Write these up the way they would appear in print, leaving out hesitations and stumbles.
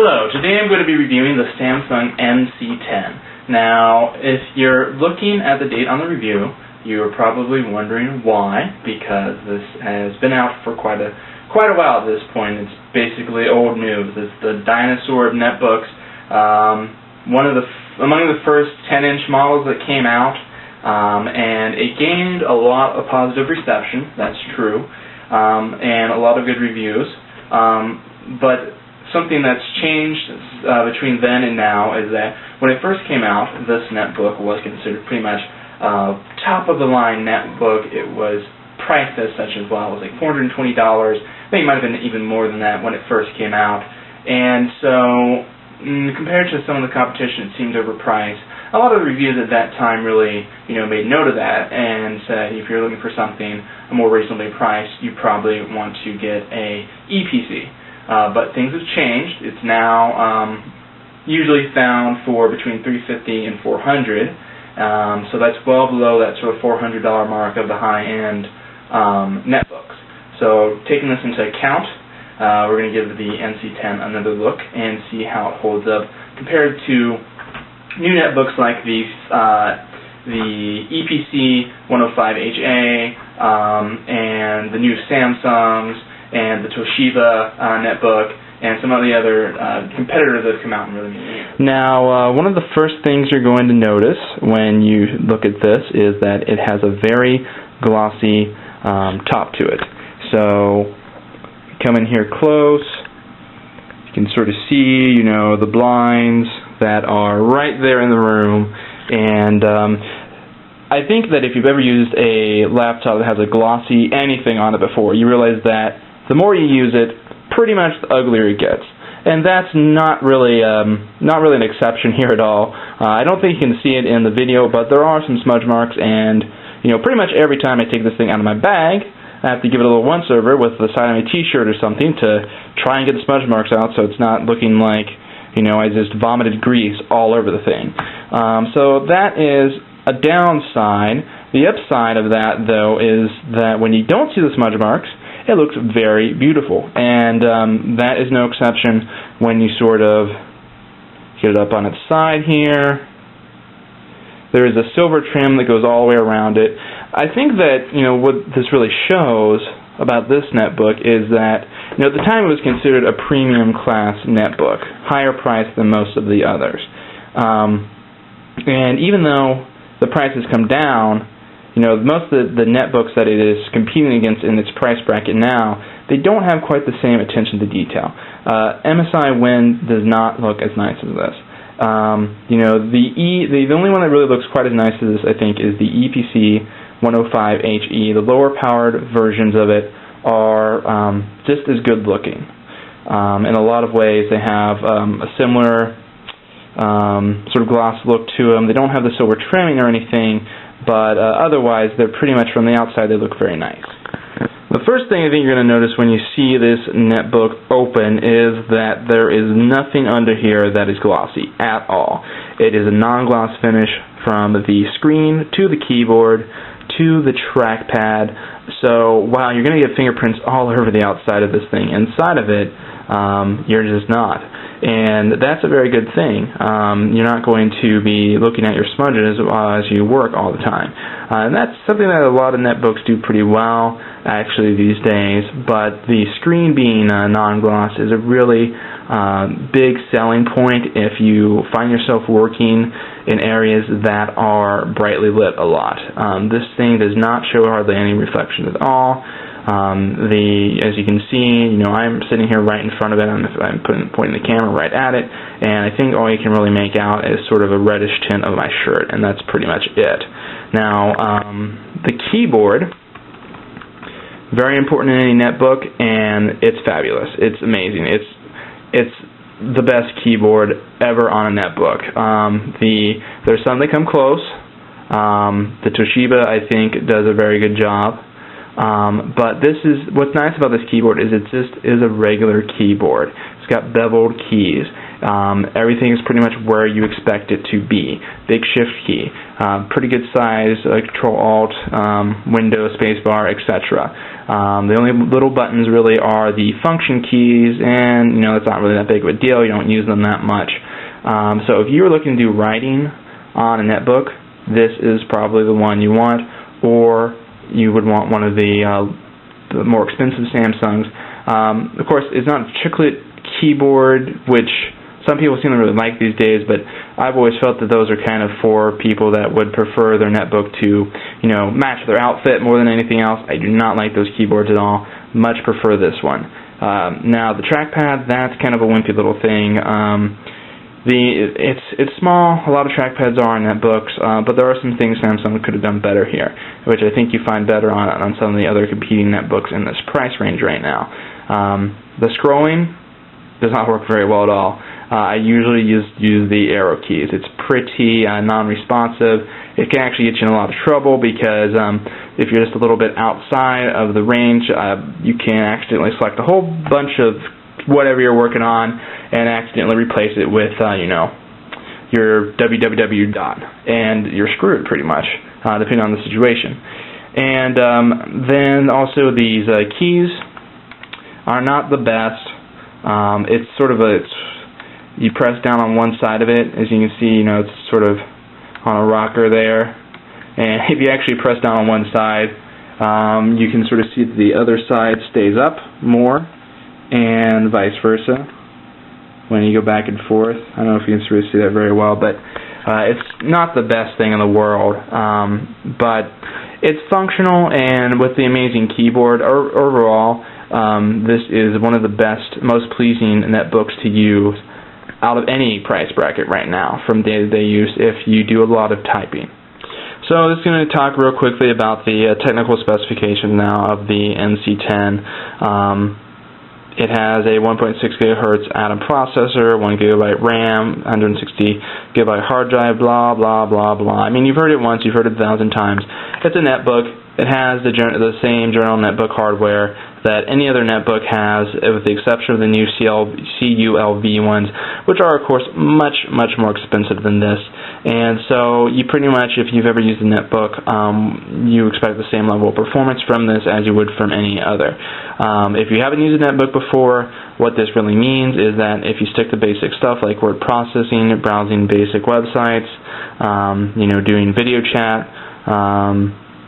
Hello, today I'm going to be reviewing the Samsung NC10. Now, if you're looking at the date on the review, you're probably wondering why, because this has been out for quite a while at this point. It's basically old news. It's the dinosaur of netbooks, among the first 10-inch models that came out, and it gained a lot of positive reception, that's true, and a lot of good reviews, but something that's changed between then and now is that when it first came out, this netbook was considered pretty much top-of-the-line netbook. It was priced as such as well. It was like $420. I think it might have been even more than that when it first came out. And so, compared to some of the competition, it seemed overpriced. A lot of the reviews at that time really, made note of that and said if you're looking for something more reasonably priced, you probably want to get a EPC. But things have changed. It's now usually found for between $350 and $400. So that's well below that sort of $400 mark of the high-end netbooks. So taking this into account, we're going to give the NC10 another look and see how it holds up compared to new netbooks like the EPC 105HA and the new Samsungs and the Toshiba netbook, and some of the other competitors that have come out in really many years. Now, one of the first things you're going to notice when you look at this is that it has a very glossy top to it. So, come in here close, you can sort of see, the blinds that are right there in the room, and I think that if you've ever used a laptop that has a glossy anything on it before, you realize that the more you use it, pretty much the uglier it gets. And that's not really an exception here at all. I don't think you can see it in the video, but there are some smudge marks, and pretty much every time I take this thing out of my bag, I have to give it a little once-over with the side of my t-shirt or something to try and get the smudge marks out so it's not looking like, I just vomited grease all over the thing. So that is a downside. The upside of that, though, is that when you don't see the smudge marks, it looks very beautiful, and that is no exception when you sort of get it up on its side here. There is a silver trim that goes all the way around it. I think that what this really shows about this netbook is that at the time it was considered a premium class netbook, higher priced than most of the others, and even though the price has come down, most of the netbooks that it is competing against in its price bracket now, they don't have quite the same attention to detail. MSI Win does not look as nice as this. The only one that really looks quite as nice as this, I think, is the EPC 105HE. The lower powered versions of it are just as good looking. In a lot of ways, they have a similar sort of gloss look to them. They don't have the silver trimming or anything, but otherwise, they're pretty much from the outside, they look very nice. The first thing I think you're going to notice when you see this netbook open is that there is nothing under here that is glossy at all. It is a non-gloss finish from the screen to the keyboard to the trackpad. So while you're going to get fingerprints all over the outside of this thing, inside of it, you're just not. And that's a very good thing. You're not going to be looking at your smudges as you work all the time. And that's something that a lot of netbooks do pretty well, actually, these days. But the screen being non-gloss is a really big selling point if you find yourself working in areas that are brightly lit a lot. This thing does not show hardly any reflection at all. As you can see, I'm sitting here right in front of it. I'm pointing the camera right at it, and I think all you can really make out is sort of a reddish tint of my shirt, and that's pretty much it. Now, the keyboard, very important in any netbook, and it's fabulous. It's amazing. It's the best keyboard ever on a netbook. There's some that come close. The Toshiba, I think, does a very good job. But what's nice about this keyboard is it just is a regular keyboard. It's got beveled keys. Everything is pretty much where you expect it to be. Big shift key, pretty good size, Control-Alt, Windows, spacebar, etc. The only little buttons really are the function keys, and it's not really that big of a deal. You don't use them that much. So if you're looking to do writing on a netbook, this is probably the one you want, or you would want one of the more expensive Samsungs. Of course, it's not a chiclet keyboard, which some people seem to really like these days, but I've always felt that those are kind of for people that would prefer their netbook to, match their outfit more than anything else. I do not like those keyboards at all. Much prefer this one. Now, the trackpad, that's kind of a wimpy little thing. It's small. A lot of trackpads are on netbooks, but there are some things Samsung could have done better here, which I think you find better on some of the other competing netbooks in this price range right now. The scrolling does not work very well at all. I usually use the arrow keys. It's pretty non-responsive. It can actually get you in a lot of trouble because if you're just a little bit outside of the range, you can accidentally select a whole bunch of whatever you're working on and accidentally replace it with, your www dot, and you're screwed pretty much, depending on the situation. And then also these keys are not the best. It's sort of you press down on one side of it, as you can see, it's sort of on a rocker there. And if you actually press down on one side, you can sort of see that the other side stays up more, and vice versa when you go back and forth. I don't know if you can sort of see that very well, but it's not the best thing in the world, but it's functional, and with the amazing keyboard overall, this is one of the best, most pleasing netbooks to use out of any price bracket right now from day-to-day use if you do a lot of typing. So I'm just going to talk real quickly about the technical specifications now of the NC10. It has a 1.6 gigahertz Atom processor, 1 gigabyte RAM, 160 gigabyte hard drive, blah, blah, blah, blah. I mean, you've heard it once, you've heard it 1,000 times. It's a netbook. It has the same general netbook hardware that any other netbook has, with the exception of the new CULV ones, which are, of course, much, much more expensive than this. And so you pretty much, if you've ever used a netbook, you expect the same level of performance from this as you would from any other. If you haven't used a netbook before, what this really means is that if you stick to basic stuff like word processing, browsing basic websites, doing video chat,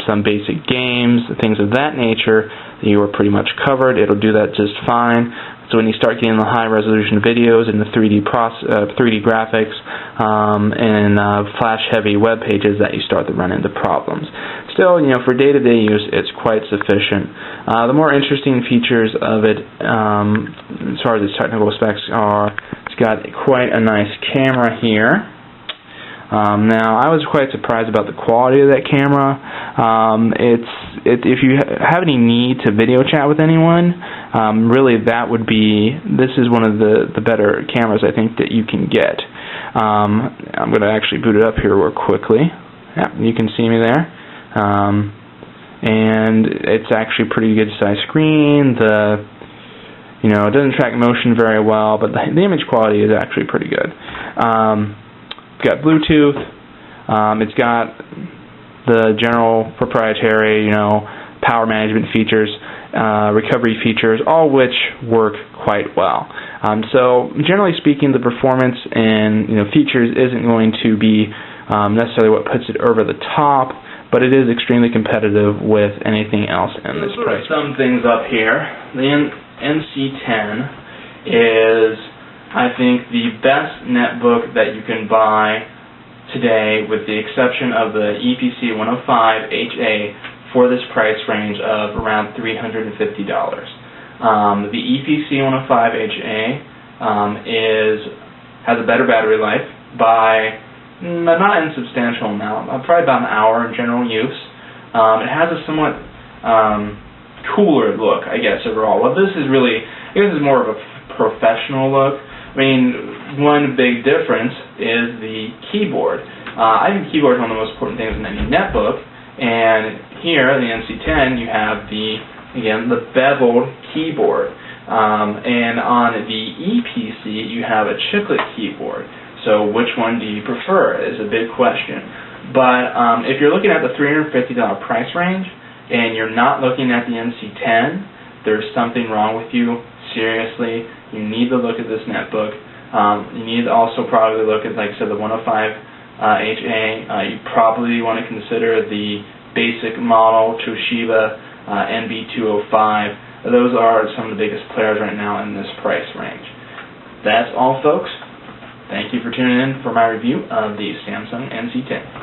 some basic games, things of that nature, you are pretty much covered. It'll do that just fine. So when you start getting the high-resolution videos and the 3D graphics and flash-heavy web pages, that you start to run into problems. Still, for day-to-day use, it's quite sufficient. The more interesting features of it, as far as its technical specs are, it's got quite a nice camera here. Now, I was quite surprised about the quality of that camera. If you have any need to video chat with anyone, really this is one of the better cameras I think that you can get. I'm going to actually boot it up here real quickly. Yeah, you can see me there. And it's actually a pretty good size screen. It doesn't track motion very well, but the image quality is actually pretty good. It's got Bluetooth. It's got the general proprietary, power management features, recovery features, all which work quite well. So generally speaking, the performance and features isn't going to be necessarily what puts it over the top, but it is extremely competitive with anything else in this price. Some things up here. The NC10 is, I think, the best netbook that you can buy today, with the exception of the EPC 105HA for this price range of around $350. The EPC 105HA has a better battery life by not an insubstantial amount, probably about an hour in general use. It has a somewhat cooler look, I guess, overall. Well, this is more of a professional look. I mean, one big difference is the keyboard. I think keyboard is one of the most important things in any netbook, and here, the NC10, you have again, the beveled keyboard. And on the EPC, you have a chiclet keyboard. So which one do you prefer is a big question. But if you're looking at the $350 price range and you're not looking at the NC10, there's something wrong with you. Seriously, you need to look at this netbook. You need to also probably look at, like I said, the 105 HA. You probably want to consider the basic model Toshiba NB205. Those are some of the biggest players right now in this price range. That's all, folks. Thank you for tuning in for my review of the Samsung NC10.